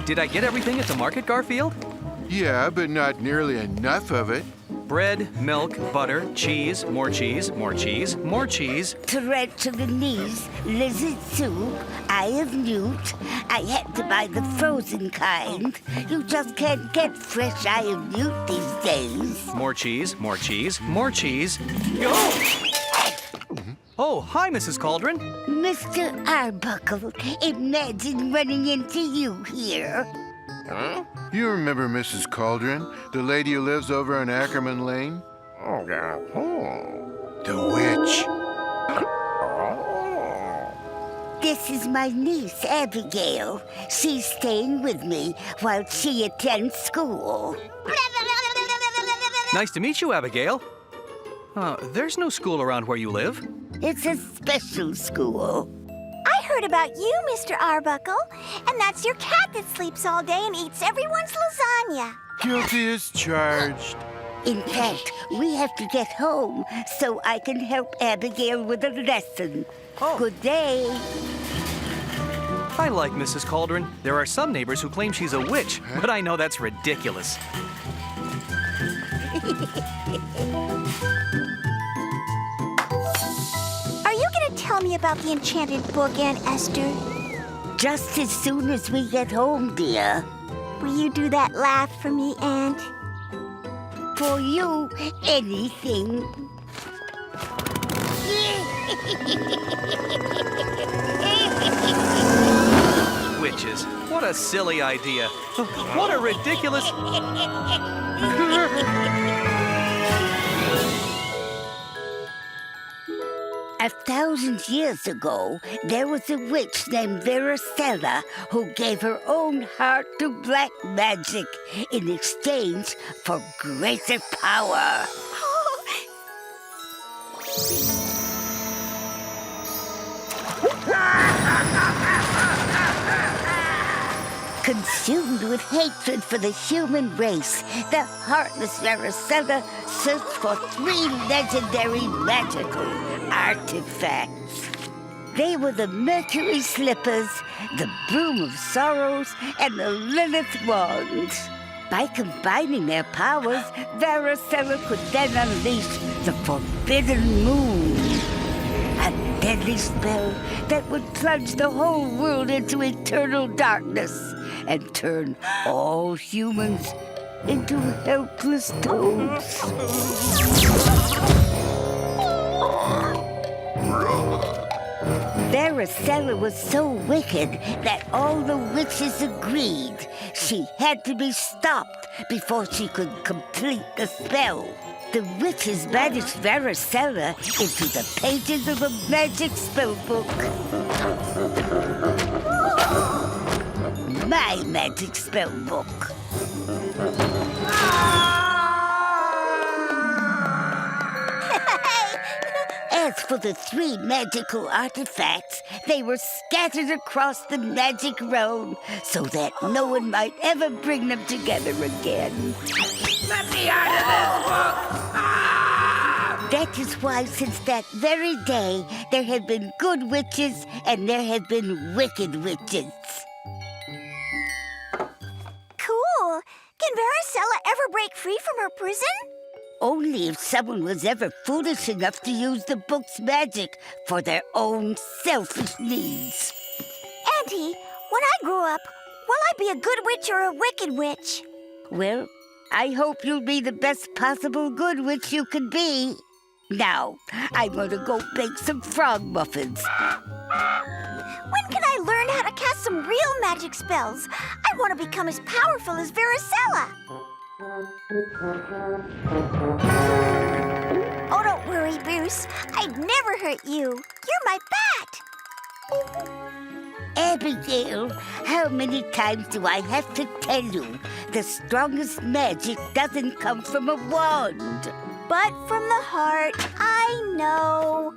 Did I get everything at the market, Garfield? Yeah, but not nearly enough of it. Bread, milk, butter, cheese, more cheese, more cheese, more cheese. Tarantula knees, lizard soup, eye of newt. I had to buy the frozen kind. You just can't get fresh eye of newt these days. More cheese, more cheese, more cheese. Oh, hi, Mrs. Cauldron. Mr. Arbuckle, imagine running into you here. Huh? You remember Mrs. Cauldron, the lady who lives over on Ackerman Lane? Oh, yeah. Oh. The witch. This is my niece, Abigail. She's staying with me while she attends school. Nice to meet you, Abigail. There's no school around where you live. It's a special school. I heard about you, Mr. Arbuckle. And that's your cat that sleeps all day and eats everyone's lasagna. Guilty as charged. In fact, we have to get home so I can help Abigail with a lesson. Oh. Good day. I like Mrs. Cauldron. There are some neighbors who claim she's a witch, but I know that's ridiculous. Are you going to tell me about the enchanted book, Aunt Esther? Just as soon as we get home, dear. Will you do that laugh for me, Aunt? For you, anything. Witches. What a silly idea. What a ridiculous... 1,000 years ago, there was a witch named Varicella who gave her own heart to black magic in exchange for greater power. Consumed with hatred for the human race, the heartless Varicella searched for 3 legendary magical artifacts. They were the Mercury Slippers, the Broom of Sorrows, and the Lilith Wand. By combining their powers, Varicella could then unleash the Forbidden Moon, a deadly spell that would plunge the whole world into eternal darkness and turn all humans into helpless toads. Varicella was so wicked that all the witches agreed she had to be stopped before she could complete the spell. The witches banished Varicella into the pages of a magic spell book. My magic spell book. As for the 3 magical artifacts, they were scattered across the magic realm so that no one might ever bring them together again. Let me out of this book! Ah! That is why since that very day, there have been good witches and there have been wicked witches. Cool. Can Varicella ever break free from her prison? Only if someone was ever foolish enough to use the book's magic for their own selfish needs. Auntie, when I grow up, will I be a good witch or a wicked witch? Well, I hope you'll be the best possible good witch you can be. Now, I'm going to go bake some frog muffins. When can I learn how to cast some real magic spells? I want to become as powerful as Varicella. Oh, don't worry, Bruce. I'd never hurt you. You're my bat. Abigail, how many times do I have to tell you the strongest magic doesn't come from a wand? But from the heart, I know.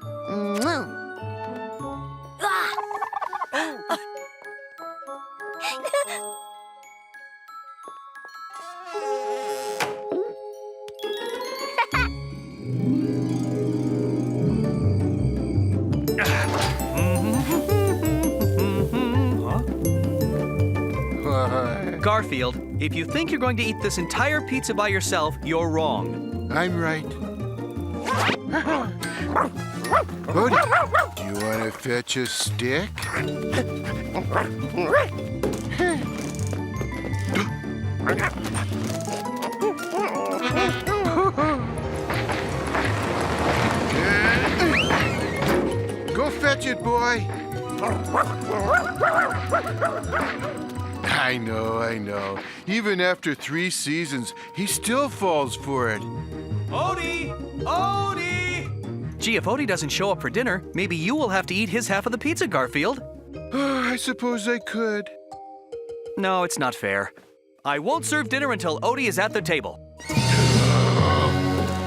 Why, Garfield, if you think you're going to eat this entire pizza by yourself, you're wrong. I'm right. Odie, do you want to fetch a stick? Go fetch it, boy. I know. Even after 3 seasons, he still falls for it. Odie! Odie! Gee, if Odie doesn't show up for dinner, maybe you will have to eat his half of the pizza, Garfield. I suppose I could. No, it's not fair. I won't serve dinner until Odie is at the table.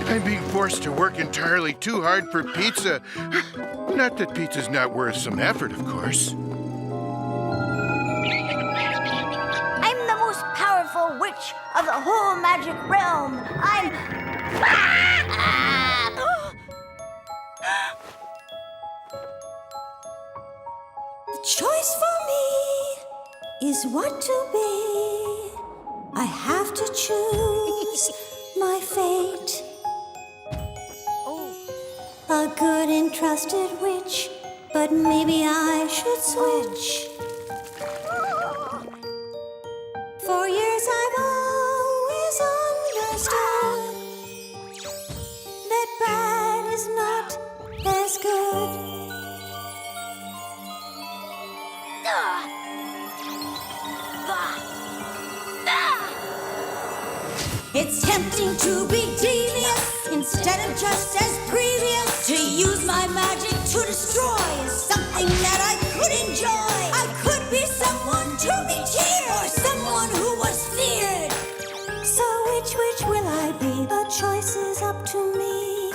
I'm being forced to work entirely too hard for pizza. Not that pizza's not worth some effort, of course. I'm the most powerful witch of the whole magic realm. The choice for me is what to be. I have to choose my fate. A good and trusted witch, but maybe I should switch. For years I've always understood that bad is not as good. It's tempting to be devious instead of just as previous. To use my magic to destroy is something that I could enjoy. I could be someone to be cheered or someone who was feared. So which will I be? The choice is up to me.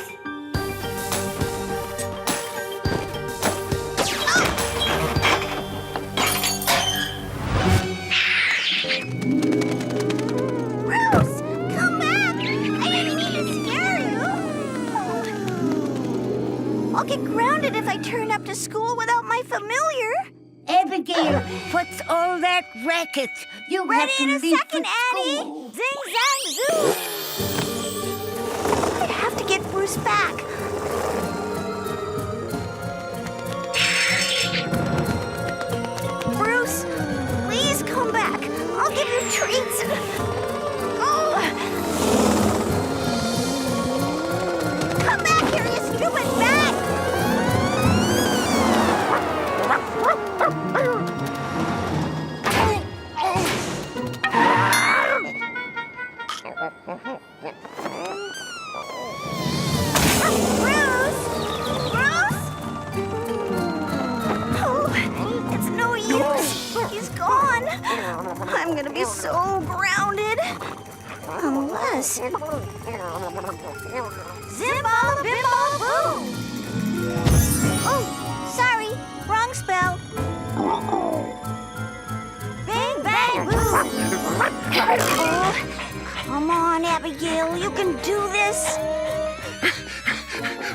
I'll get grounded if I turn up to school without my familiar. Abigail, what's all that racket? You Ready have to in a leave second, for Annie. school. Zing, zang, zoo. I have to get Bruce back. Bruce, please come back. I'll give you treats. Oh. Come back here, you stupid bat! Bruce! Bruce! Oh, it's no use. He's gone. I'm gonna be so grounded. Unless... Zimball, bimball, boom! Oh, sorry. Wrong spell. Bang, bang, boom! Oh, come on, Abigail. You can do this.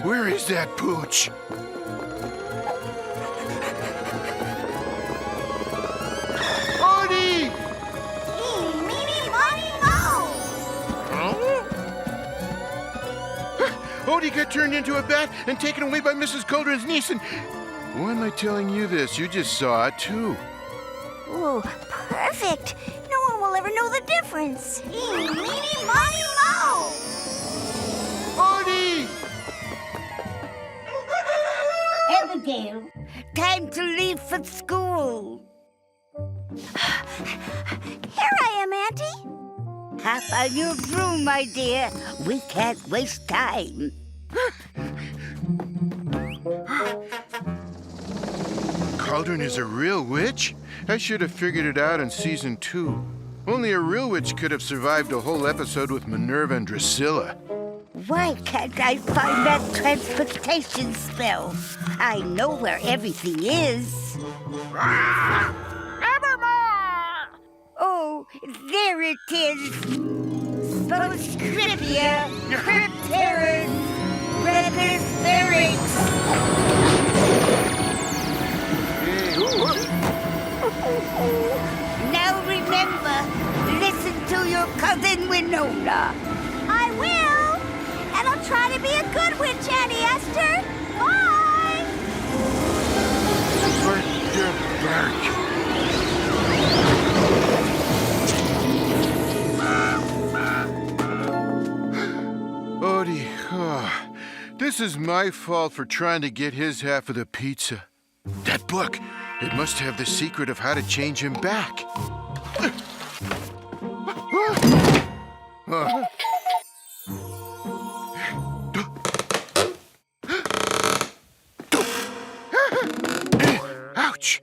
Where is that pooch? Odie! Eeny, meeny, miny, moe. Odie got turned into a bat and taken away by Mrs. Cauldron's niece, and why am I telling you this? You just saw it, too. Ooh, perfect. No one will ever know the difference. Eeny, meeny, miny, moe. Odie! Abigail, time to leave for school. Here I am, Auntie. Hop on your broom, my dear. We can't waste time. Cauldron is a real witch? I should have figured it out in season 2. Only a real witch could have survived a whole episode with Minerva and Drusilla. Why can't I find that transportation spell? I know where everything is. Oh, there it is. Postscriptia, Crypterrors, Reperspirits. Now remember, This is my fault for trying to get his half of the pizza. That book, it must have the secret of how to change him back. Ouch!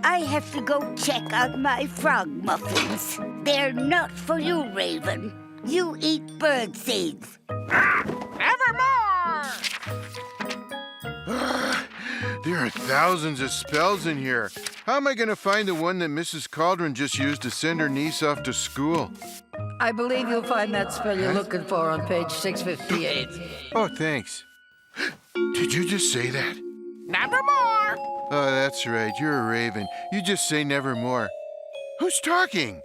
I have to go check on my frog muffins. They're not for you, Raven. You eat bird seeds. Nevermore! There are thousands of spells in here. How am I going to find the one that Mrs. Cauldron just used to send her niece off to school? I believe you'll find that spell you're looking for on page 658. Oh, thanks. Did you just say that? Nevermore! Oh, that's right. You're a raven. You just say nevermore. Who's talking?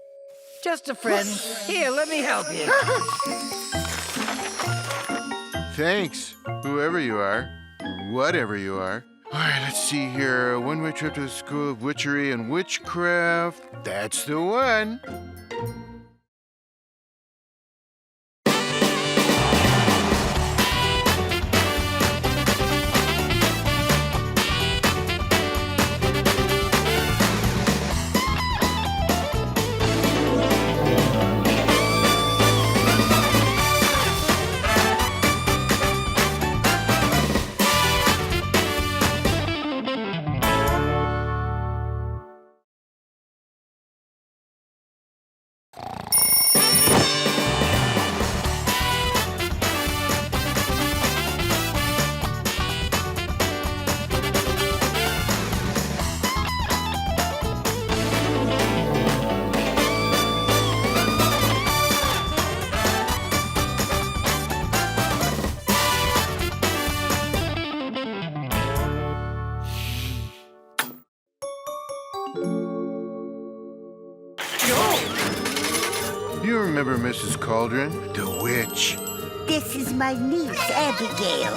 Just a friend. Here, let me help you. Thanks, whoever you are, whatever you are. All right, let's see here. A one-way trip to the School of Witchery and Witchcraft. That's the one. You remember Mrs. Cauldron, the witch? This is my niece, Abigail.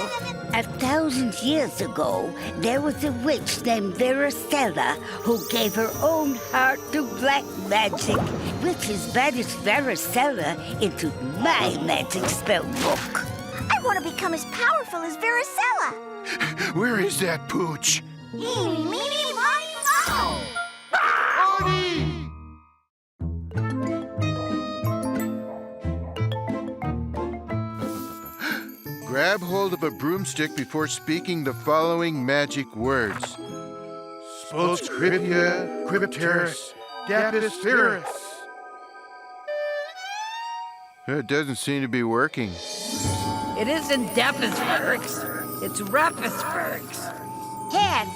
1,000 years ago, there was a witch named Veracella who gave her own heart to black magic, which has banished Veracella into my magic spell book. I want to become as powerful as Veracella. Where is that pooch? Eeny, meeny, miny, moe. Grab hold of a broomstick before speaking the following magic words. Spolscripia, Crypteris, Dapis Virus. It doesn't seem to be working. It isn't Dapisperks. It's Rapisperks. Cat,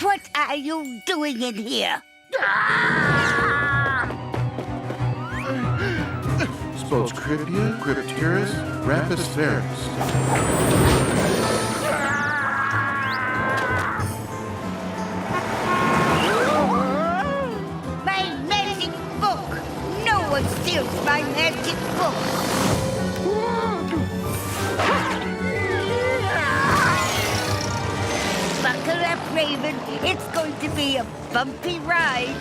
what are you doing in here? Spolscripia, Crypteris, Rapis Virus. My magic book! No one steals my magic book! Buckle up, Raven. It's going to be a bumpy ride.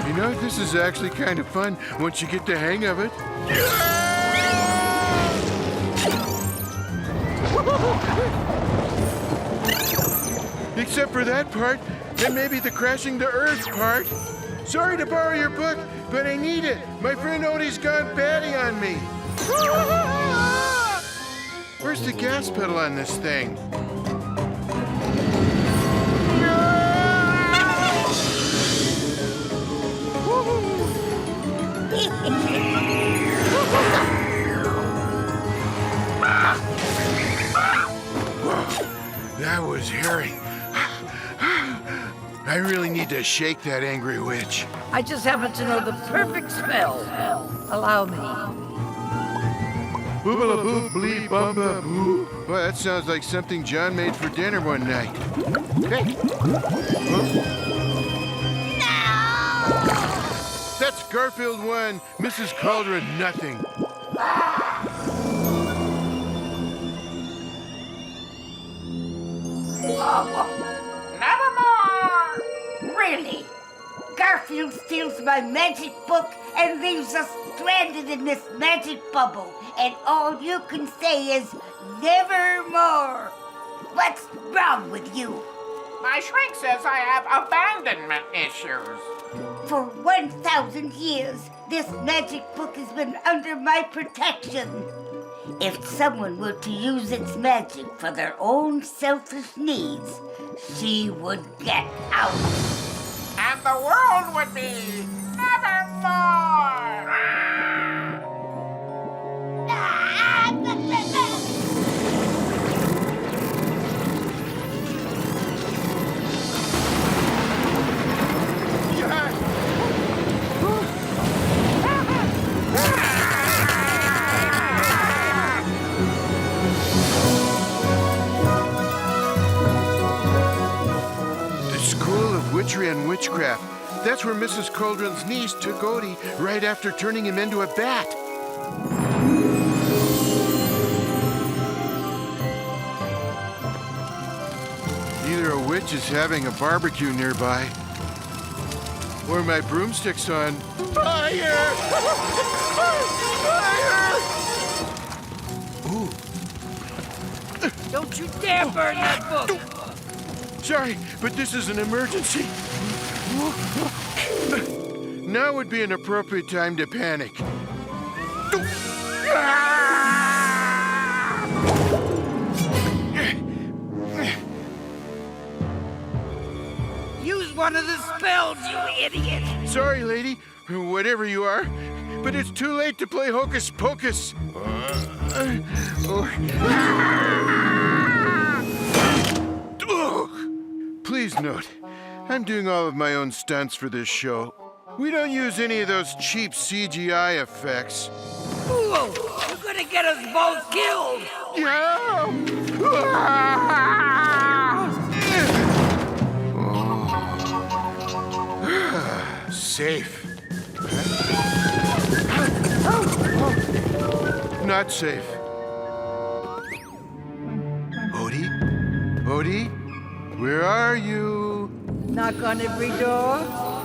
You know, this is actually kind of fun once you get the hang of it. Except for that part, and maybe the crashing to Earth part. Sorry to borrow your book, but I need it. My friend Odie's gone batty on me. Where's the gas pedal on this thing? That was hairy. I really need to shake that angry witch. I just happen to know the perfect spell. Allow me. Boobala boop blee bumba boo. Well, that sounds like something John made for dinner one night. Hey. That's Garfield 1, Mrs. Cauldron nothing. Garfield steals my magic book and leaves us stranded in this magic bubble. And all you can say is, nevermore. What's wrong with you? My shrink says I have abandonment issues. For 1,000 years, this magic book has been under my protection. If someone were to use its magic for their own selfish needs, she would get out. And the world would be nevermore. Witchery and witchcraft. That's where Mrs. Cauldron's niece took Odie right after turning him into a bat. Either a witch is having a barbecue nearby, or my broomstick's on fire! Fire! Ooh. Don't you dare burn that book! Sorry, but this is an emergency. Now would be an appropriate time to panic. Use one of the spells, you idiot! Sorry, lady, whatever you are, but it's too late to play hocus pocus. Please note, I'm doing all of my own stunts for this show. We don't use any of those cheap CGI effects. Whoa! You're gonna get us both killed! Yeah! Safe. Not safe. Odie? Odie? Where are you? Knock on every door,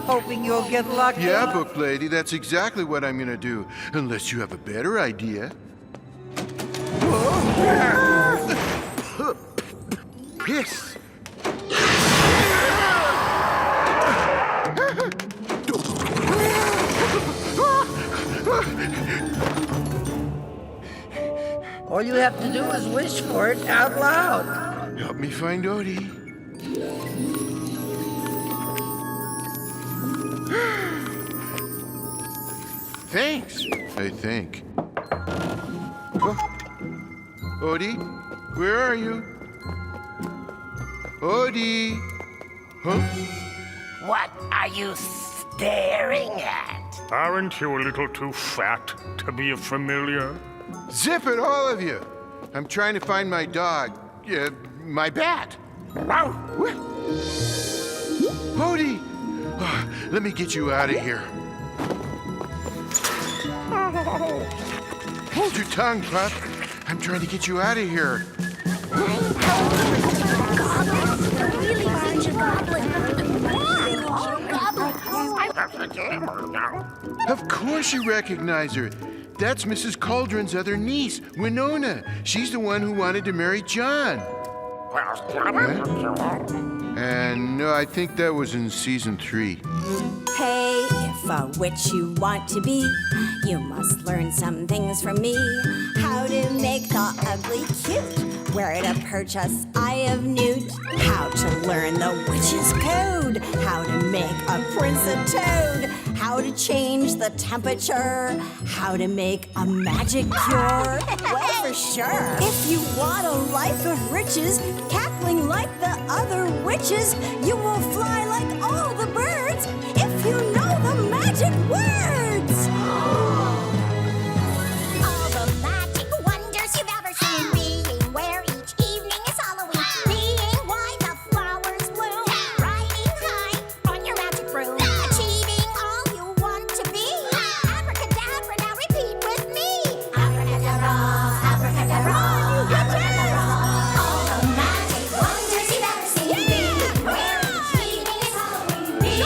hoping you'll get lucky. Yeah, book lady, that's exactly what I'm gonna do. Unless you have a better idea. Piss. All you have to do is wish for it out loud. Help me find Odie. Thanks, I think. Oh. Odie, where are you? Odie! Huh? What are you staring at? Aren't you a little too fat to be a familiar? Zip it, all of you! I'm trying to find my dog. My bat. What? Odie! Oh, let me get you out of here. Hold your tongue, pup. I'm trying to get you out of here. Of course you recognize her. That's Mrs. Cauldron's other niece, Winona. She's the one who wanted to marry John. And no, I think that was in season 3. Hey, if a witch you want to be, you must learn some things from me. How to make the ugly cute, where to purchase eye of newt, how to learn the witch's code, how to make a prince a toad, how to change the temperature, how to make a magic cure. Well, for sure. If you want a life of riches, cackling like the other witches, you will fly like all the birds if you know the magic words. All the magic wonders you've ever seen, being where each evening is Halloween, being why the flowers bloom, riding high on your magic broom, achieving all you want to be. Abracadabra, now repeat with me. Abracadabra, abracadabra, abracadabra. All the magic wonders you've ever seen, being where each evening is Halloween, being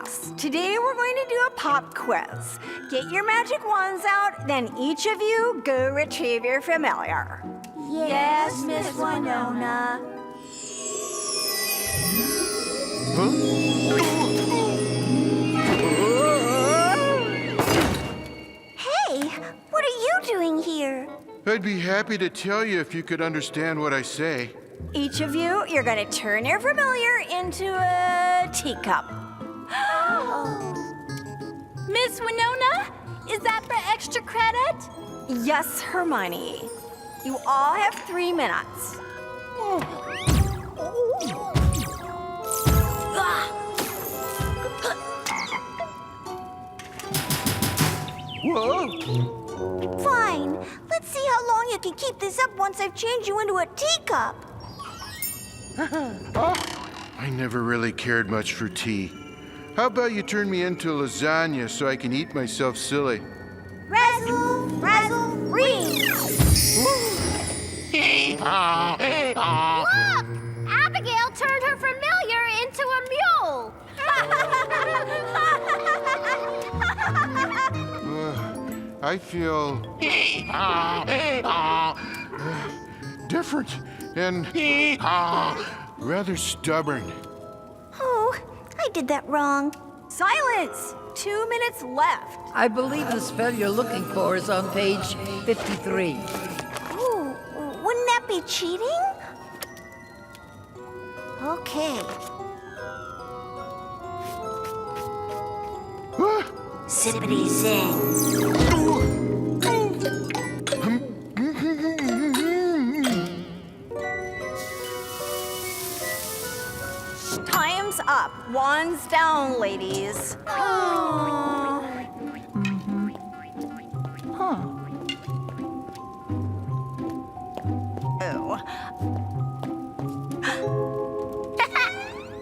class. Today we're going to do a pop quiz. Get your magic wands out, then each of you go retrieve your familiar. Yes, Miss Winona. Hey, what are you doing here? I'd be happy to tell you if you could understand what I say. Each of you, you're going to turn your familiar into a teacup. Miss Winona, is that for extra credit? Yes, Hermione. You all have 3 minutes. Whoa! Fine. Let's see how long you can keep this up once I've changed you into a teacup. I never really cared much for tea. How about you turn me into lasagna so I can eat myself silly? Razzle, razzle, ring. Look! Abigail turned her familiar into a mule. I feel different and rather stubborn. Oh, I did that wrong. Silence! 2 minutes left. I believe the spell you're looking for is on page 53. Ooh, wouldn't that be cheating? Okay. Zippity zing. Time's up. Wands down, ladies.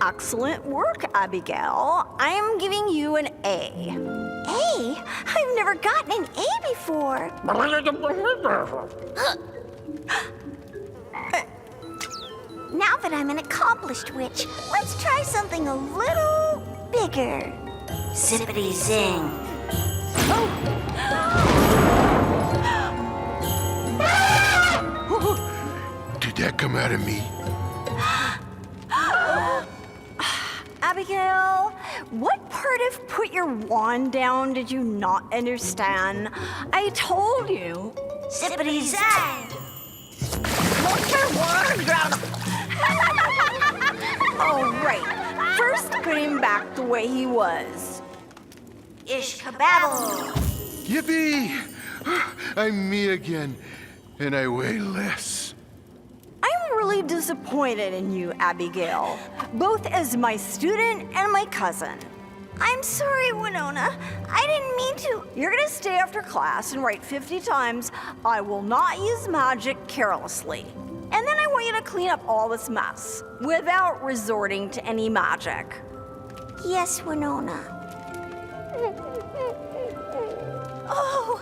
Excellent work, Abigail. I am giving you an A. A? I've never gotten an A before. Now that I'm an accomplished witch, let's try something a little bigger. Zippity zing. Did that come out of me? Abigail, what part of put your wand down did you not understand? I told you. Zippity zang. Put your wand down. Oh, right. First, put him back the way he was. Ish kababble. Yippee! I'm me again, and I weigh less. I'm really disappointed in you, Abigail, both as my student and my cousin. I'm sorry, Winona. I didn't mean to. You're gonna stay after class and write 50 times, "I will not use magic carelessly." And then I want you to clean up all this mess without resorting to any magic. Yes, Winona. Oh.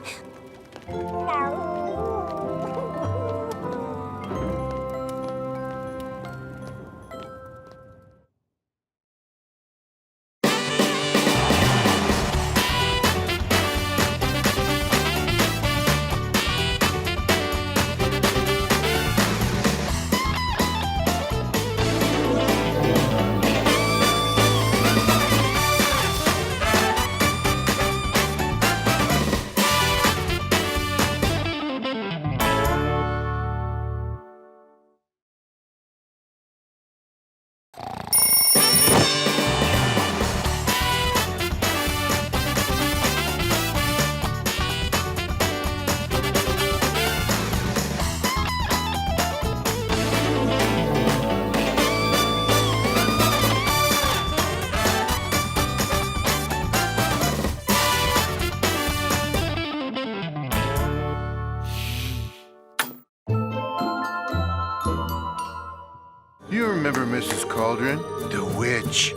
You remember Mrs. Cauldron? The witch.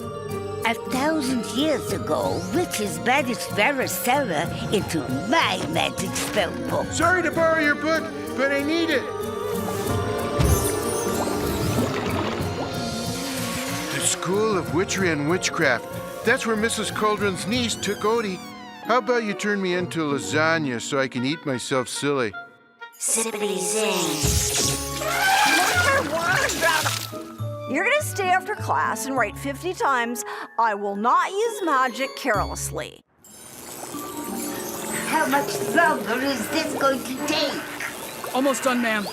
1,000 years ago, witches banished varicella into my magic spell book. Sorry to borrow your book, but I need it. The School of Witchery and Witchcraft. That's where Mrs. Cauldron's niece took Odie. How about you turn me into lasagna so I can eat myself silly? Zippity zing. You're gonna stay after class and write 50 times, I will not use magic carelessly. How much longer is this going to take? Almost done, ma'am.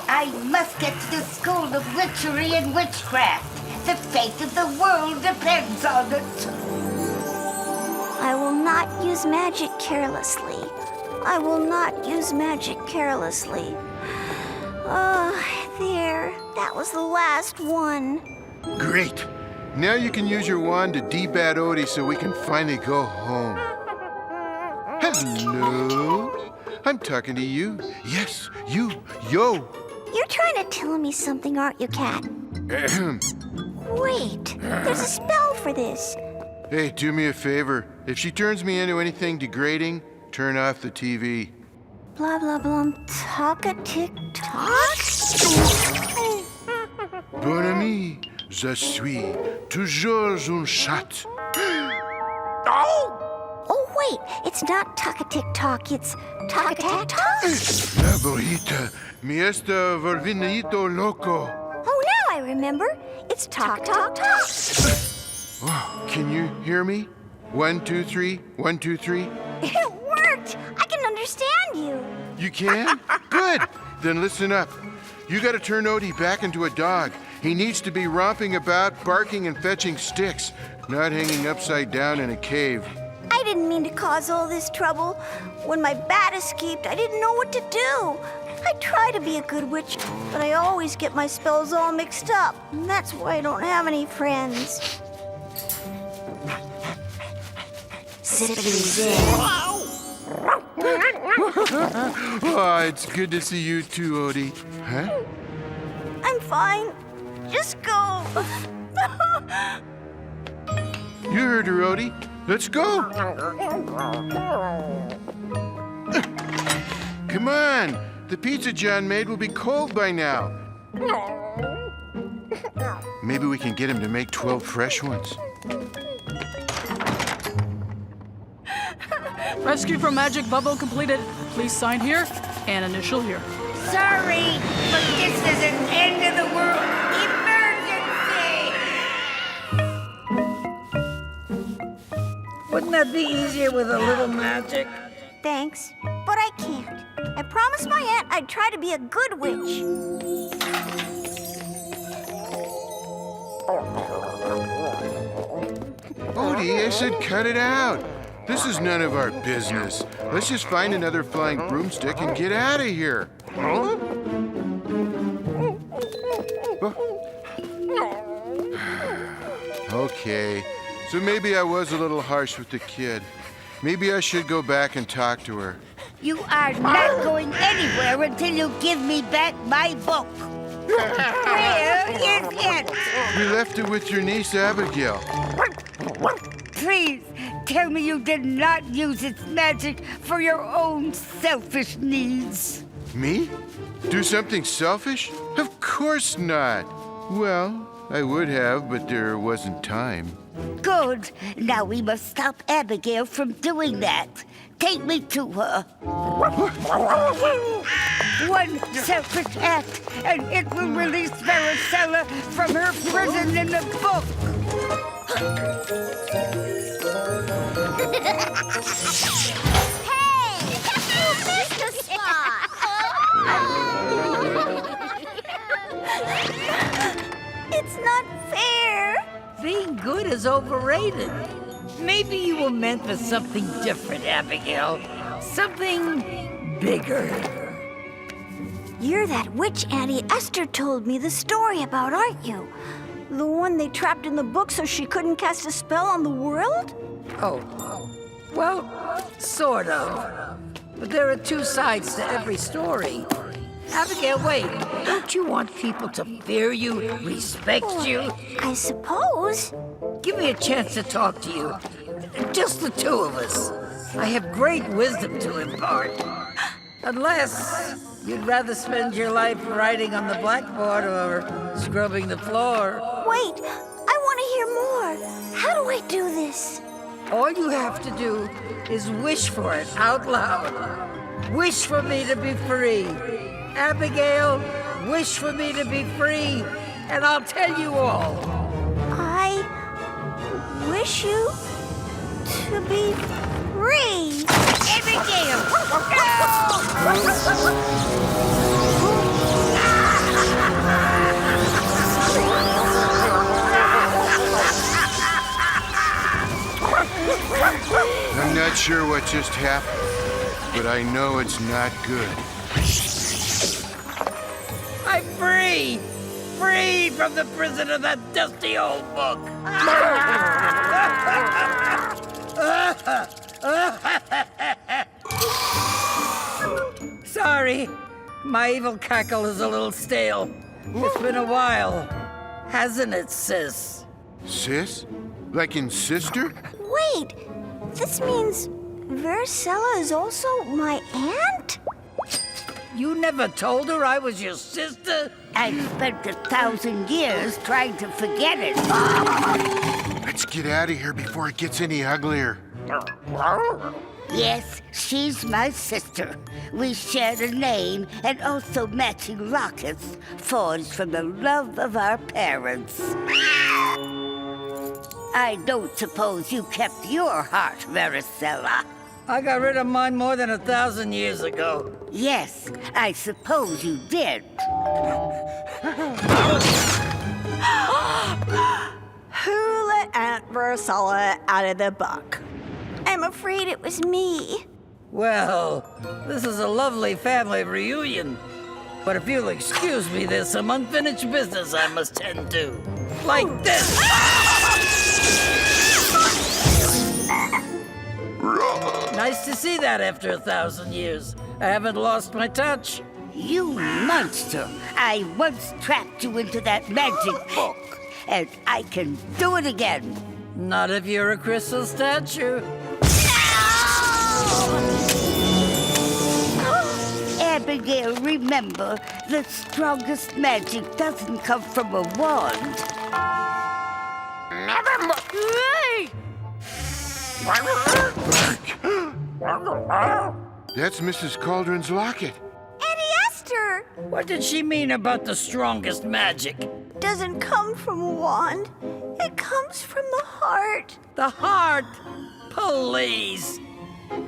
I must get to the School of Witchery and Witchcraft. The fate of the world depends on it. I will not use magic carelessly. I will not use magic carelessly. Oh, there. That was the last one. Great. Now you can use your wand to debat Odie so we can finally go home. Hello? I'm talking to you. Yes, you. Yo. You're trying to tell me something, aren't you, Cat? Ahem. Wait, there's a spell for this. Hey, do me a favor. If she turns me into anything degrading, turn off the TV. Blah, blah, blah, talk-a-tick-tock? Bon ami, je suis toujours un chat. Oh, wait, it's not talk-a-tick-tock, it's talk-a-tack-tock? La bojita, mi está volvinito loco. Oh, now I remember. It's talk-talk-talk. Oh, can you hear me? 1, 2, 3, 1, 2, 3. It worked! I can understand you. You can? Good. Then listen up. You gotta turn Odie back into a dog. He needs to be romping about, barking and fetching sticks, not hanging upside down in a cave. I didn't mean to cause all this trouble. When my bat escaped, I didn't know what to do. I try to be a good witch, but I always get my spells all mixed up. And that's why I don't have any friends. Zippity zing. Oh, it's good to see you too, Odie. Huh? I'm fine. Just go. You heard her, Odie. Let's go. Come on. The pizza John made will be cold by now. Maybe we can get him to make 12 fresh ones. Rescue from Magic Bubble completed. Please sign here and initial here. Sorry, but this is an end of the world emergency. Wouldn't that be easier with a little magic? Thanks, but I can't. I promised my aunt I'd try to be a good witch. Odie, I said cut it out. This is none of our business. Let's just find another flying broomstick and get out of here. Huh? Okay, so maybe I was a little harsh with the kid. Maybe I should go back and talk to her. You are not going anywhere until you give me back my book. Where is it? We left it with your niece, Abigail. Please tell me you did not use its magic for your own selfish needs. Me? Do something selfish? Of course not. Well, I would have, but there wasn't time. Good. Now we must stop Abigail from doing that. Take me to her. One selfish act, and it will release Varicella from her prison in the book. Hey! You missed the spot! It's not fair. Being good is overrated. Maybe you were meant for something different, Abigail. Something bigger. You're that witch Auntie Esther told me the story about, aren't you? The one they trapped in the book so she couldn't cast a spell on the world? Oh, well, sort of. But there are two sides to every story. Abigail, wait. Don't you want people to fear you, respect you? I suppose. Give me a chance to talk to you. Just the two of us. I have great wisdom to impart. Unless you'd rather spend your life writing on the blackboard or scrubbing the floor. Wait, I want to hear more. How do I do this? All you have to do is wish for it out loud. Wish for me to be free. Abigail, wish for me to be free, and I'll tell you all. I wish you to be free. Abigail! I'm not sure what just happened, but I know it's not good. I'm free! Free from the prison of that dusty old book! Sorry, my evil cackle is a little stale. It's been a while, hasn't it, sis? Sis? Like in sister? Wait, this means Varicella is also my aunt? You never told her I was your sister? I spent 1,000 years trying to forget it. Let's get out of here before it gets any uglier. Yes, she's my sister. We share a name and also matching lockets forged from the love of our parents. I don't suppose you kept your heart, Varicella. I got rid of mine more than 1,000 years ago. Yes, I suppose you did. Who let Aunt Varicella out of the book? I'm afraid it was me. Well, this is a lovely family reunion. But if you'll excuse me, there's some unfinished business I must tend to. Like this. Nice to see that after 1,000 years. I haven't lost my touch. You monster! I once trapped you into that magic book, and I can do it again. Not if you're a crystal statue. Abigail, remember, the strongest magic doesn't come from a wand. Never Hey! That's Mrs. Cauldron's locket. Auntie Esther! What did she mean about the strongest magic? Doesn't come from a wand. It comes from the heart. The heart? Please.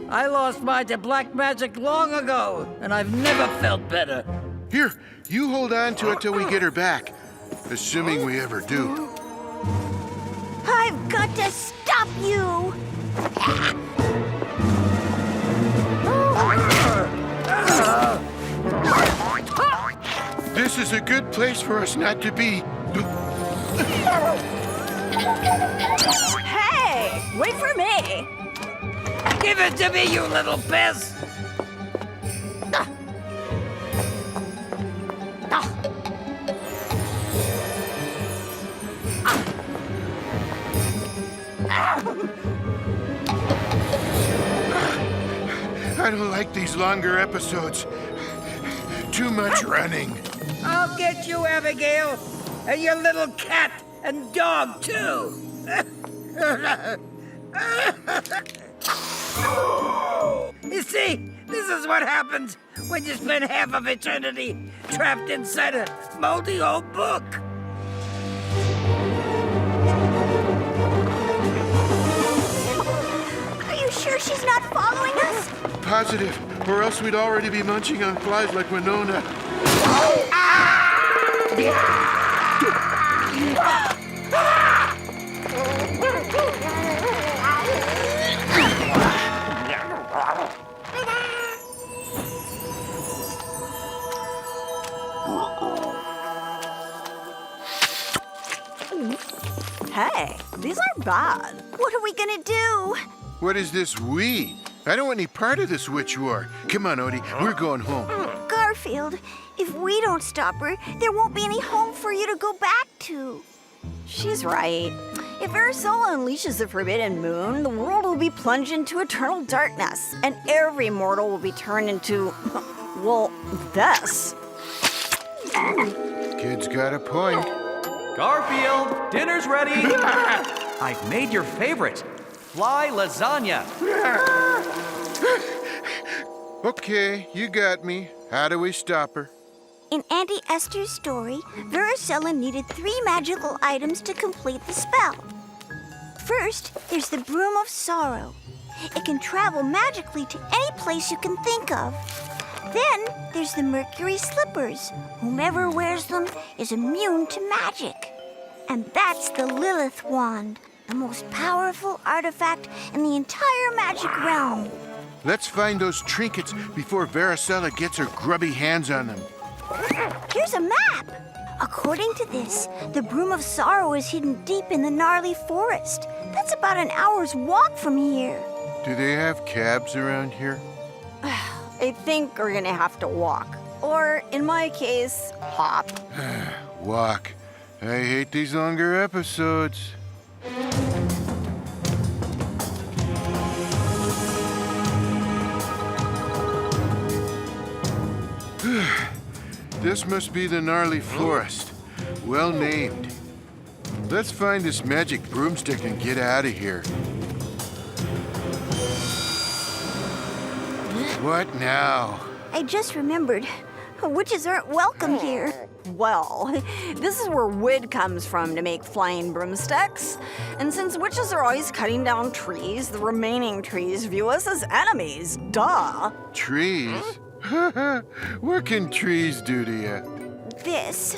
I lost mine to black magic long ago, and I've never felt better. Here, you hold on to it till we get her back. Assuming we ever do. I've got to stop you! This is a good place for us not to be. Hey! Wait for me! Give it to me, you little pest! I don't like these longer episodes. Too much running. I'll get you, Abigail, and your little cat and dog, too. You see, this is what happens when you spend half of eternity trapped inside a moldy old book. Are you sure she's not following us? Positive, or else we'd already be munching on flies like Winona. Hey, these aren't bad. What are we gonna do? What is this we? I don't want any part of this witch war. Come on, Odie, we're going home. Garfield, if we don't stop her, there won't be any home for you to go back to. She's right. If Varicella unleashes the Forbidden Moon, the world will be plunged into eternal darkness, and every mortal will be turned into, well, this. Kid's got a point. Garfield, dinner's ready. I've made your favorite, fly lasagna. Okay, you got me. How do we stop her? In Auntie Esther's story, Varicella needed 3 magical items to complete the spell. First, there's the Broom of Sorrow. It can travel magically to any place you can think of. Then, there's the Mercury Slippers. Whomever wears them is immune to magic. And that's the Lilith Wand, the most powerful artifact in the entire magic realm. Let's find those trinkets before Varicella gets her grubby hands on them. Here's a map. According to this, the Broom of Sorrow is hidden deep in the gnarly forest. That's about an hour's walk from here. Do they have cabs around here? I think we're gonna have to walk. Or, in my case, hop. Walk. I hate these longer episodes. This must be the gnarly forest. Well named. Let's find this magic broomstick and get out of here. What now? I just remembered. Witches aren't welcome here. Well, this is where wood comes from to make flying broomsticks. And since witches are always cutting down trees, the remaining trees view us as enemies. Duh. Trees? What can trees do to you? This.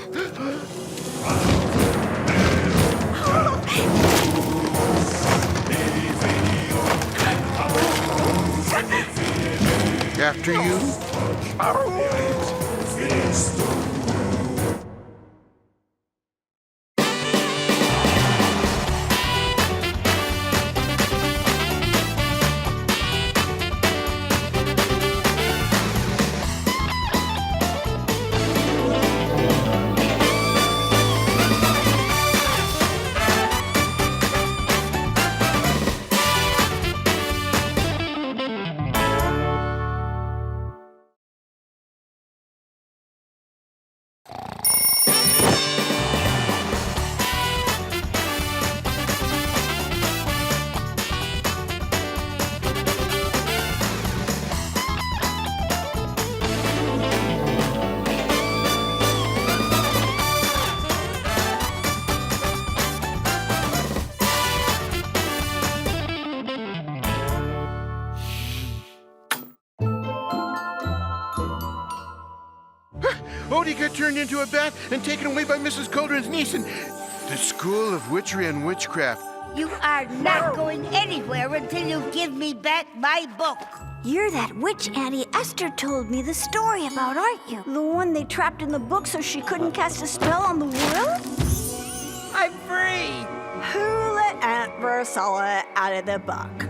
After you? Odie got turned into a bat and taken away by Mrs. Cauldron's niece in the School of Witchery and Witchcraft. You are not going anywhere until you give me back my book. You're that witch Auntie Esther told me the story about, aren't you? The one they trapped in the book so she couldn't cast a spell on the world? I'm free! Who let Aunt Varicella out of the book?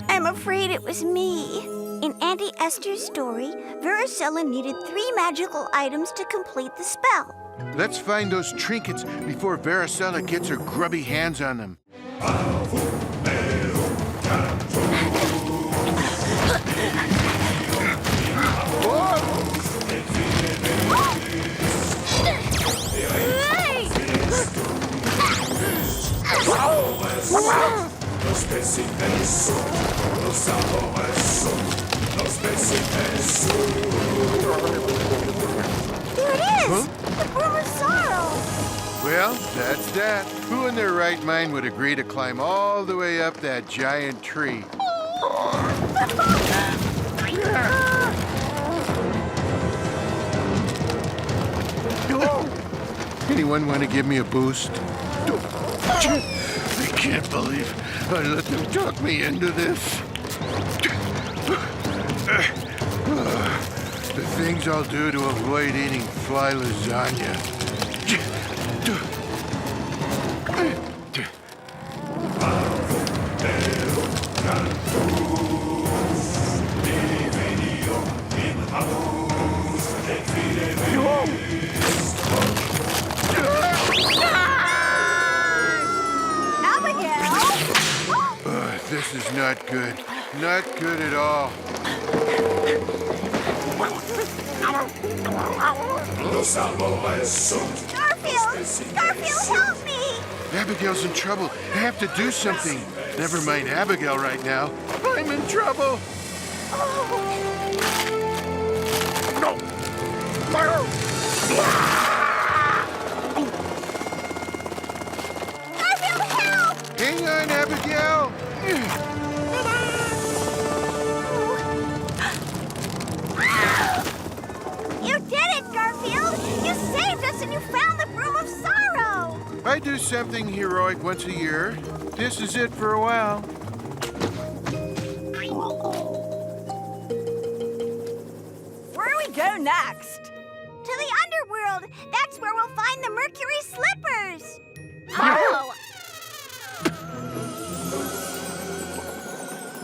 I'm afraid it was me. In Auntie Esther's story, Varicella needed 3 magical items to complete the spell. Let's find those trinkets before Varicella gets her grubby hands on them. There it is! The Broom of Sorrow! Well, that's that. Who in their right mind would agree to climb all the way up that giant tree? Anyone want to give me a boost? I can't believe I let them talk me into this. The things I'll do to avoid eating fly lasagna. This is not good. Not good at all. Garfield! Garfield, help me! Abigail's in trouble. I have to do something. Never mind Abigail right now. I'm in trouble. No! Garfield, help! Hang on, Abigail. You did it, Garfield! You saved us and you found the Broom of Sorrow! I do something heroic once a year. This is it for a while. Where do we go next? To the underworld! That's where we'll find the Mercury Slippers! Oh!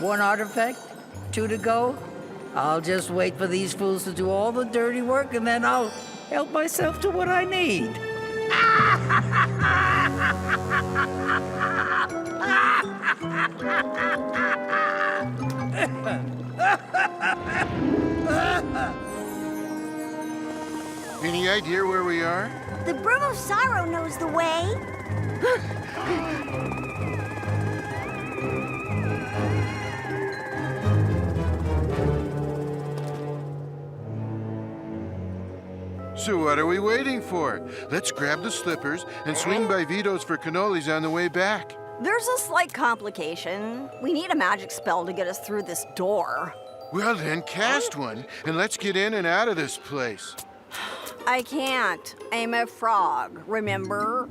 One artifact, 2 to go. I'll just wait for these fools to do all the dirty work, and then I'll help myself to what I need. Any idea where we are? The Broom of Sorrow knows the way. So what are we waiting for? Let's grab the slippers and swing by Vito's for cannolis on the way back. There's a slight complication. We need a magic spell to get us through this door. Well then, cast one, and let's get in and out of this place. I can't. I'm a frog, remember?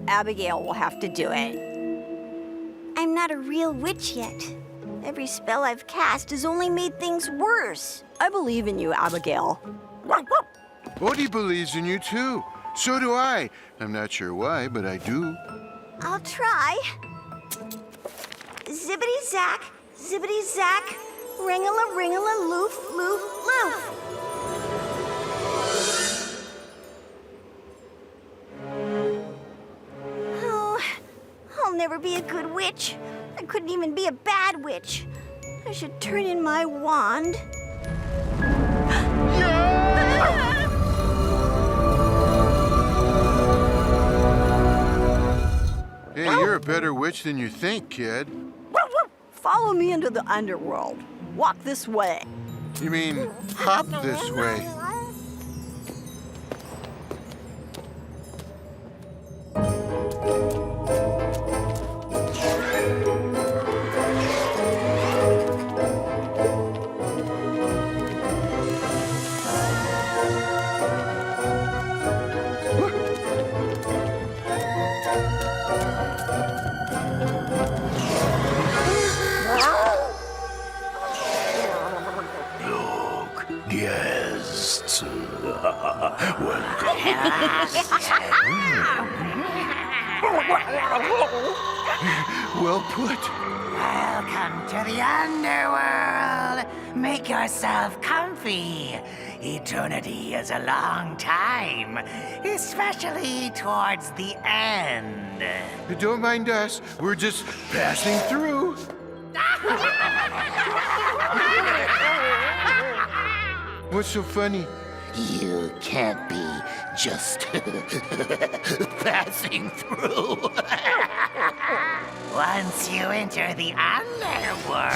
Abigail will have to do it. I'm not a real witch yet. Every spell I've cast has only made things worse. I believe in you, Abigail. Odie believes in you too. So do I. I'm not sure why, but I do. I'll try. Zippity zack, ringala ringala loof loof loof. Oh, I'll never be a good witch. I couldn't even be a bad witch. I should turn in my wand. Hey, you're a better witch than you think, kid. Follow me into the underworld. Walk this way. You mean hop this way? Guests. Well put. Welcome to the underworld. Make yourself comfy. Eternity is a long time, especially towards the end. Don't mind us. We're just passing through. What's so funny? You can't be just passing through. Once you enter the underworld,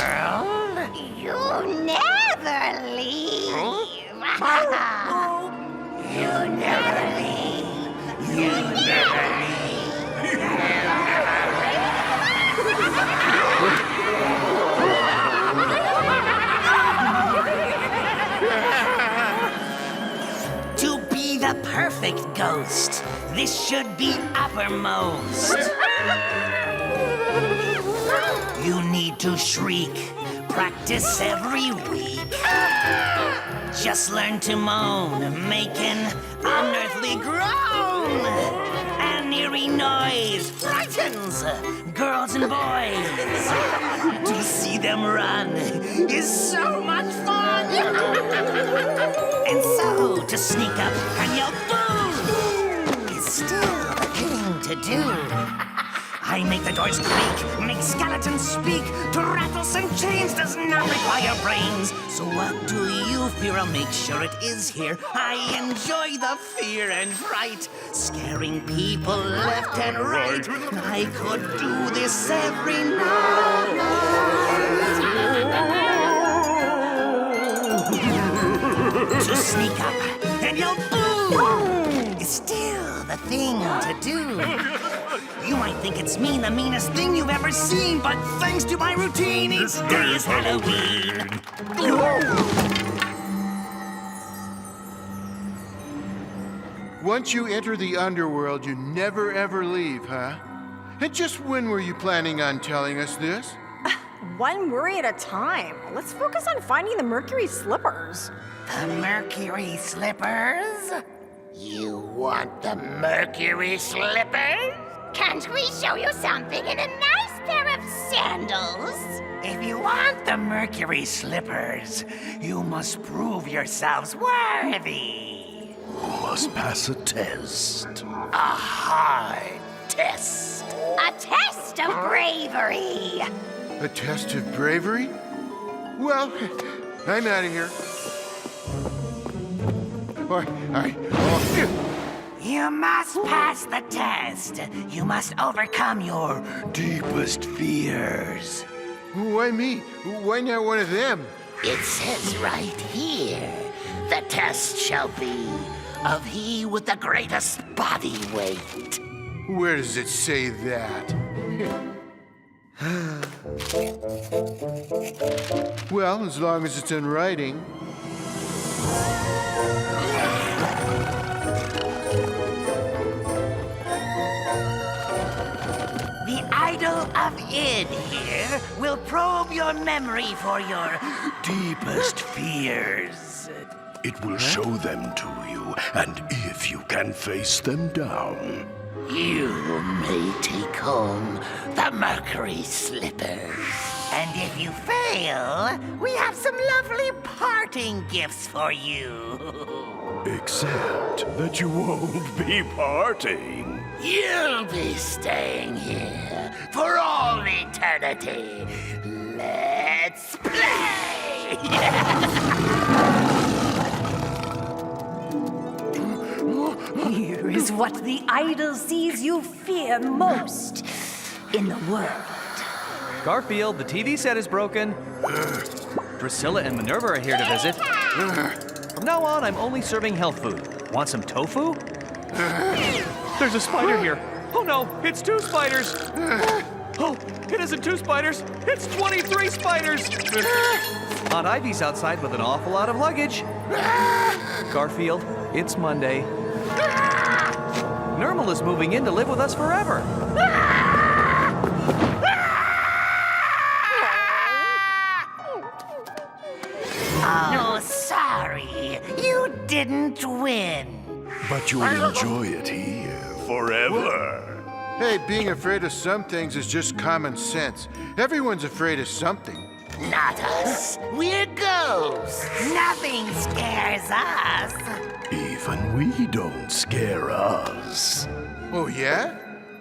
you never leave. You never leave. You never leave. To be the perfect ghost, this should be uppermost. You need to shriek, practice every week. Just learn to moan, make an unearthly groan. An eerie noise frightens girls and boys. To see them run is so much fun. And so, to sneak up and yell boo is still the thing to do. I I make the doors creak, make skeletons speak. To rattle some chains does not require brains. So what do you fear? I'll make sure it is here. I enjoy the fear and fright, scaring people left and right. I could do this every night. To sneak up and yell boo is still the thing to do. You might think it's mean, the meanest thing you've ever seen, but thanks to my routine, each day is Halloween. Once you enter the underworld, you never ever leave, huh? And just when were you planning on telling us this? One worry at a time. Let's focus on finding the Mercury slippers. The Mercury slippers? You want the Mercury slippers? Can't we show you something in a nice pair of sandals? If you want the Mercury slippers, you must prove yourselves worthy. You must pass a test. A hard test. A test of bravery. A test of bravery? Well, I'm out of here. All right. You must pass the test. You must overcome your deepest fears. Why me? Why not one of them? It says right here, the test shall be of he with the greatest body weight. Where does it say that? Well, as long as it's in writing. The idol of id here will probe your memory for your deepest fears. It will show them to you, and if you can face them down, you may take home the Mercury slippers. And if you fail, we have some lovely parting gifts for you. except that you won't be parting. You'll be staying here for all eternity. Let's play! Here is what the idol sees you fear most in the world. Garfield, the TV set is broken. Priscilla and Minerva are here to visit. From now on, I'm only serving health food. Want some tofu? There's a spider here. Oh no, it's 2 spiders. Oh, it isn't 2 spiders. It's 23 spiders. Aunt Ivy's outside with an awful lot of luggage. Garfield, it's Monday. Nermal is moving in to live with us forever. Oh, sorry. You didn't win. But you'll enjoy it here forever. Hey, being afraid of some things is just common sense. Everyone's afraid of something. Not us. We're ghosts. Nothing scares us. Even we don't scare us. Oh, yeah?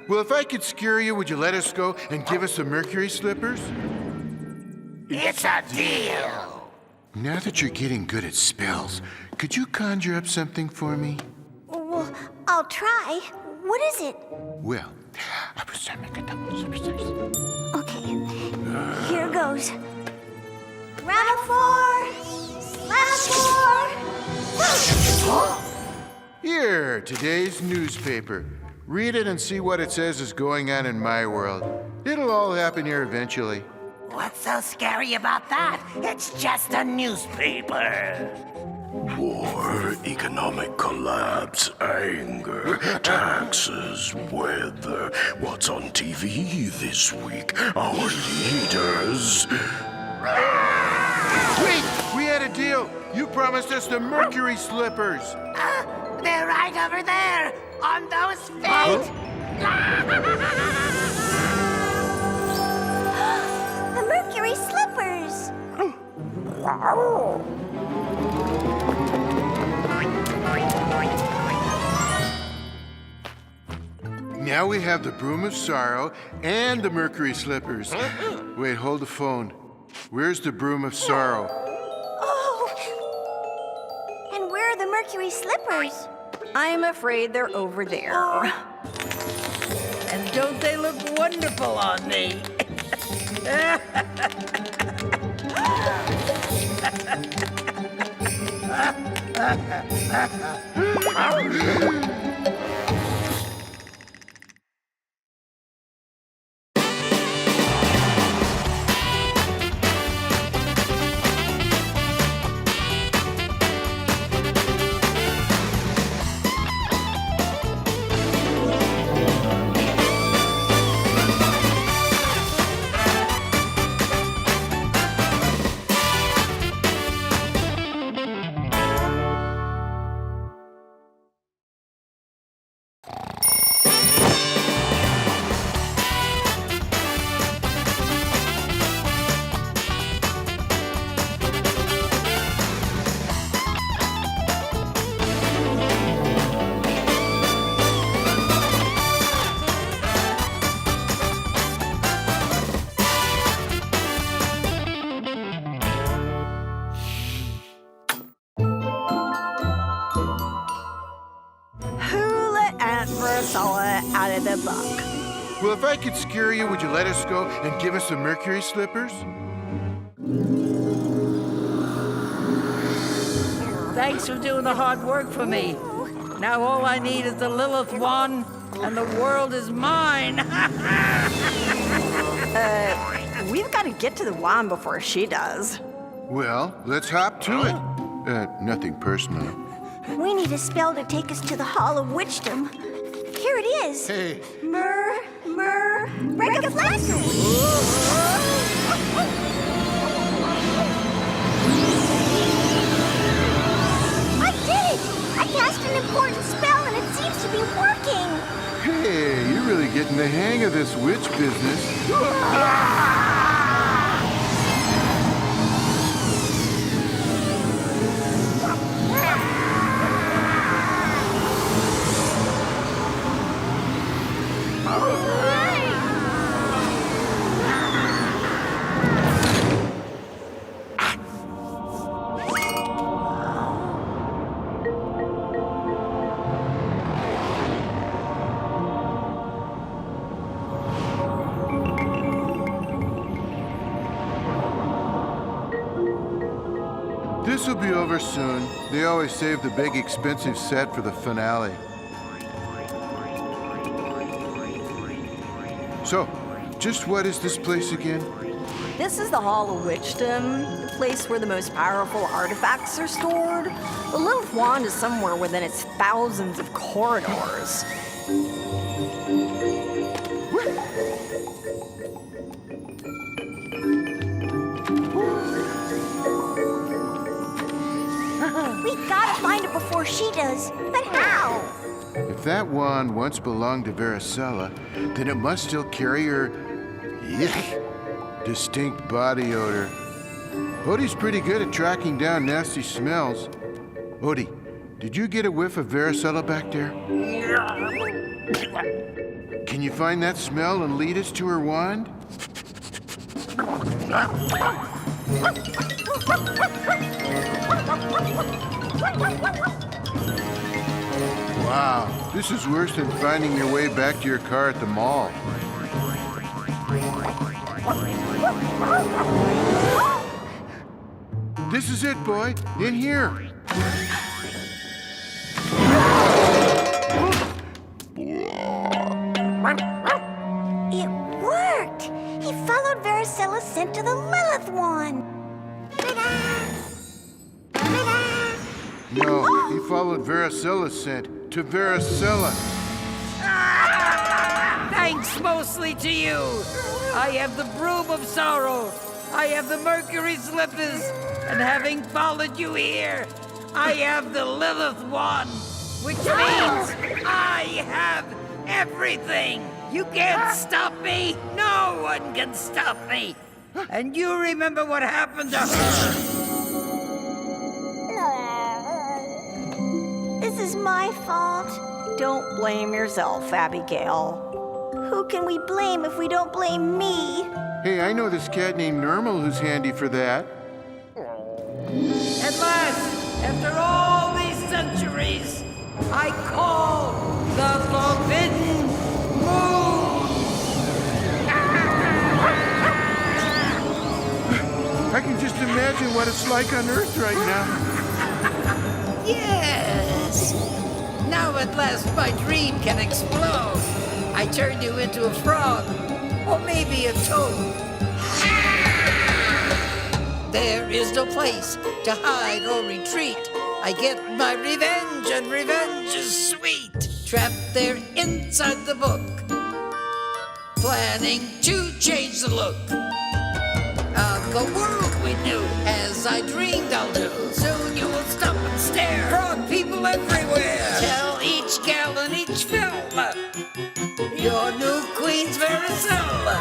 Well, if I could scare you, would you let us go and give us the mercury slippers? It's a deal. Now that you're getting good at spells, could you conjure up something for me? Well, I'll try. What is it? Well, Okay, here goes. Round of 4, slash 4. Here, today's newspaper. Read it and see what it says is going on in my world. It'll all happen here eventually. What's so scary about that? It's just a newspaper. War, economic collapse, anger, taxes, weather. What's on TV this week? Our leaders. Wait! We had a deal! You promised us the mercury slippers! They're right over there, on those feet. The mercury slippers. Now we have the Broom of Sorrow and the Mercury Slippers. Wait, hold the phone. Where's the Broom of Sorrow? Oh! And where are the Mercury Slippers? I'm afraid they're over there. And don't they look wonderful on me? Out of the book. Well, if I could scare you, would you let us go and give us the Mercury Slippers? Thanks for doing the hard work for me. Now all I need is the Lilith wand, and the world is mine. We've got to get to the wand before she does. Well, let's hop to it. Nothing personal. We need a spell to take us to the Hall of Witchdom. Here it is. Hey. Regaflaxus. I did it! I cast an important spell and it seems to be working. Hey, you're really getting the hang of this witch business. This'll be over soon. They always save the big expensive set for the finale. So, just what is this place again? This is the Hall of Witchdom, the place where the most powerful artifacts are stored. The Lilith wand is somewhere within its thousands of corridors. We gotta find it before she does. But how? If that wand once belonged to Varicella, then it must still carry her distinct body odor. Odie's pretty good at tracking down nasty smells. Odie, did you get a whiff of Varicella back there? Can you find that smell and lead us to her wand? Wow, this is worse than finding your way back to your car at the mall. This is it, boy. In here. It worked! He followed Varicella's scent to the Lilith wand. No, he followed Varicella's scent to Varicella. Thanks mostly to you. I have the Broom of Sorrow. I have the Mercury Slippers. And having followed you here, I have the Lilith wand, which means I have everything. You can't stop me. No one can stop me. And you remember what happened to her. This is my fault. Don't blame yourself, Abigail. Who can we blame if we don't blame me? Hey, I know this cat named Normal who's handy for that. At last, after all these centuries, I call the Forbidden Moon! I can just imagine what it's like on Earth right now. Yes! Now at last my dream can explode. I turn you into a frog, or maybe a toad. There is no place to hide or retreat. I get my revenge, and revenge is sweet. Trapped there inside the book, planning to change the look of the world we knew, as I dreamed I'll do. Soon you will stop and stare. Frog people everywhere. Tell each gal in each film, your new queen's Varicella.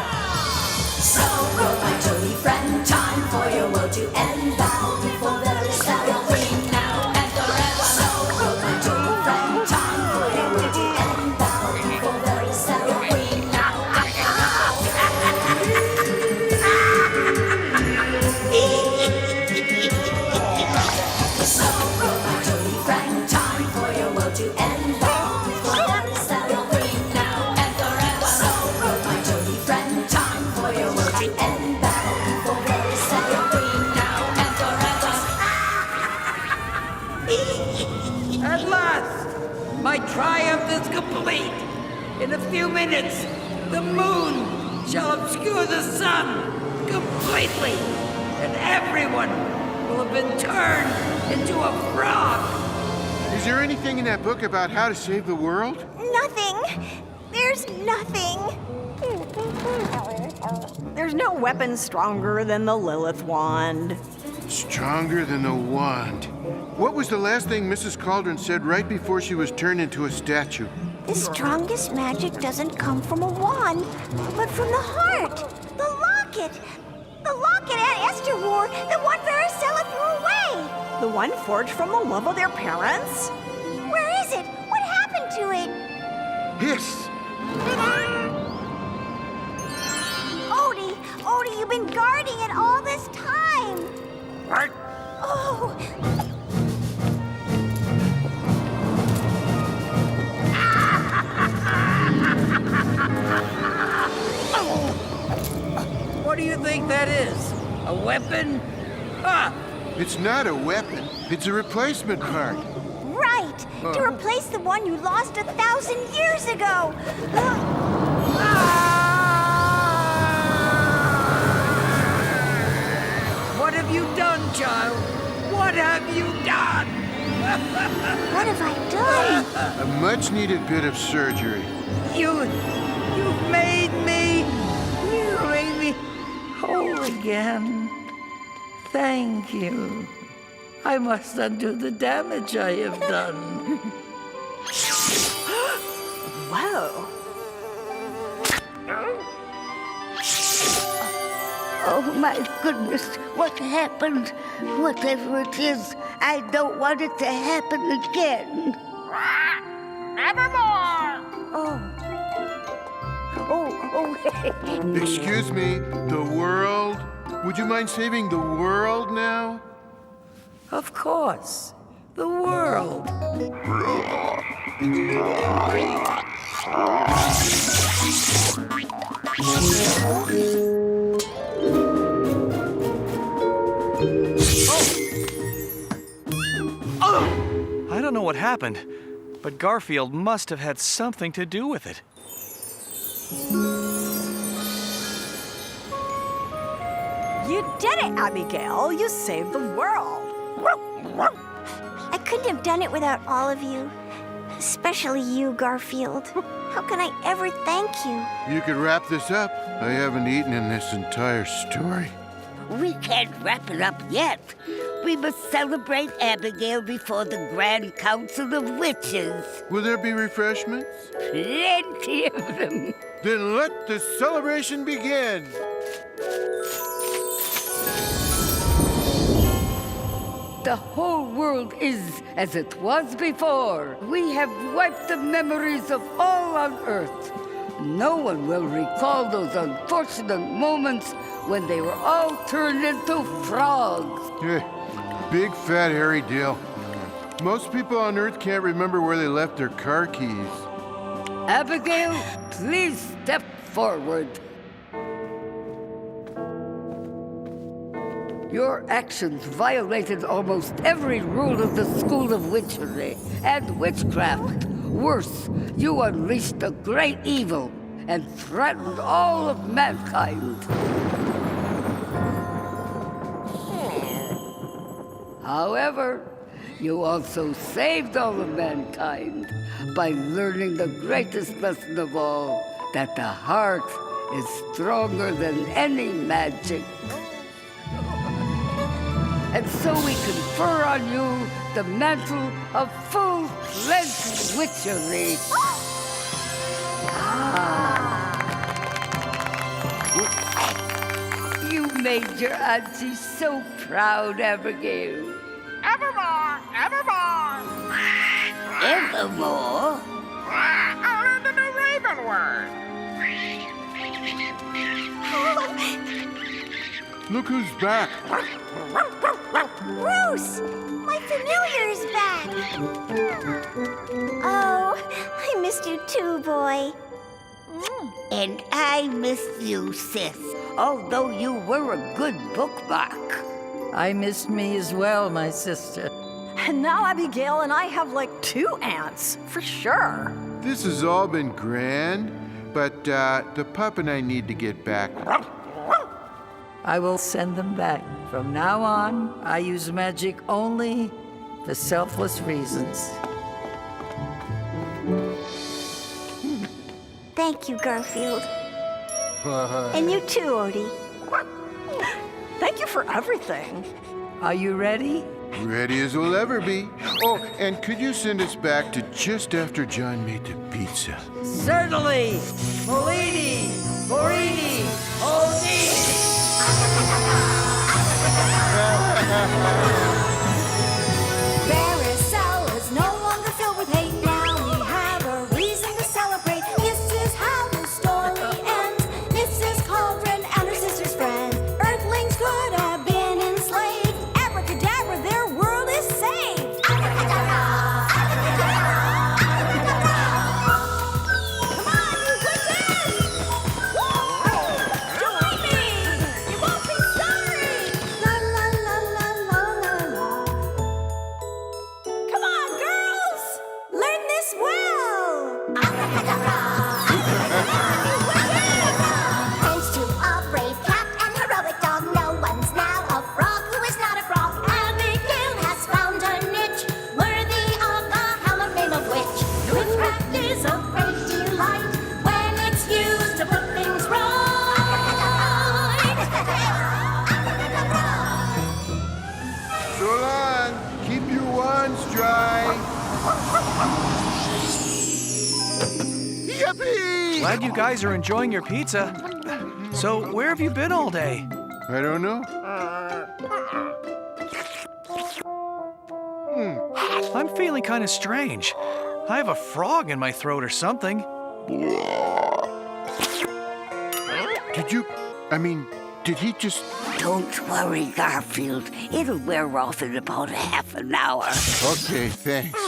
So go, my toady friend, time for your world to end. Bow before Varicella, queen now and forever. So go, my toady friend, time for your world to end. Bow before Varicella, queen now and forever. So go, my toady friend, time for your world to end. Bow before Varicella, queen now and forever. So go, my toady friend, time for your world to end. Bow before Varicella, queen now and forever. At last, my triumph is complete. In a few minutes, the moon shall obscure the sun completely, and everyone will have been turned into a frog. Is there anything in that book about how to save the world? Nothing. There's nothing. There's no weapon stronger than the Lilith wand. Stronger than a wand. What was the last thing Mrs. Cauldron said right before she was turned into a statue? The strongest magic doesn't come from a wand, but from the heart. The locket. The locket Aunt Esther wore, the one Varicella threw away. The one forged from the love of their parents? Where is it? What happened to it? Hiss! Odie, you've been guarding it all this time. What? Oh. What do you think that is? A weapon? Ah! It's not a weapon. It's a replacement part. Right, to replace the one you lost 1,000 years ago. What have you done, child? What have you done? What have I done? A much-needed bit of surgery. You've made me whole again. Thank you. I must undo the damage I have done. Whoa. Oh my goodness, what happened? Whatever it is, I don't want it to happen again. Nevermore! Oh. Excuse me, the world? Would you mind saving the world now? Of course. The world. I don't know what happened, but Garfield must have had something to do with it. You did it, Abigail. You saved the world. I couldn't have done it without all of you. Especially you, Garfield. How can I ever thank you? You could wrap this up. I haven't eaten in this entire story. We can't wrap it up yet. We must celebrate Abigail before the Grand Council of Witches. Will there be refreshments? Plenty of them. Then let the celebration begin. The whole world is as it was before. We have wiped the memories of all on Earth. No one will recall those unfortunate moments when they were all turned into frogs. Big fat hairy deal. Most people on Earth can't remember where they left their car keys. Abigail, please step forward. Your actions violated almost every rule of the School of Witchery and Witchcraft. Worse, you unleashed a great evil and threatened all of mankind. However, you also saved all of mankind by learning the greatest lesson of all, that the heart is stronger than any magic. And so we confer on you the mantle of full-fledged witchery. You made your auntie so proud, Abigail. Evermore, evermore. Evermore? I'll learn the new Raven word. Look who's back. Bruce! My familiar's back! Oh, I missed you too, boy. And I missed you, sis, although you were a good bookmark. I missed me as well, my sister. And now Abigail and I have like 2 aunts, for sure. This has all been grand, but the pup and I need to get back. I will send them back. From now on, I use magic only for selfless reasons. Thank you, Garfield. And you too, Odie. Thank you for everything. Are you ready? Ready as we'll ever be. Oh, and could you send us back to just after John made the pizza? Certainly! Molini! Morini! Odie! Carousel is no longer filled with hate. Now we have a reason to celebrate. This is how the story ends. Mrs. Cauldron and her sister's friend. Earthlings could have been enslaved. Abracadabra, their world is saved. Abracadabra! Abracadabra! Come on, you witches! Woo! Join me! You won't be sorry! La la la la la la la. Come on, girls! Learn this well! Abracadabra! Thanks to a brave cat and heroic dog, no one's now a frog who is not a frog. Abigail has found a niche worthy of the hallowed name of witch. Witchcraft is a great delight when it's used to put things right. So long. Keep your wands dry. Yippee! Glad you guys are enjoying your pizza. So, where have you been all day? I don't know. I'm feeling kind of strange. I have a frog in my throat or something. Did he just... Don't worry, Garfield. It'll wear off in about half an hour. Okay, thanks.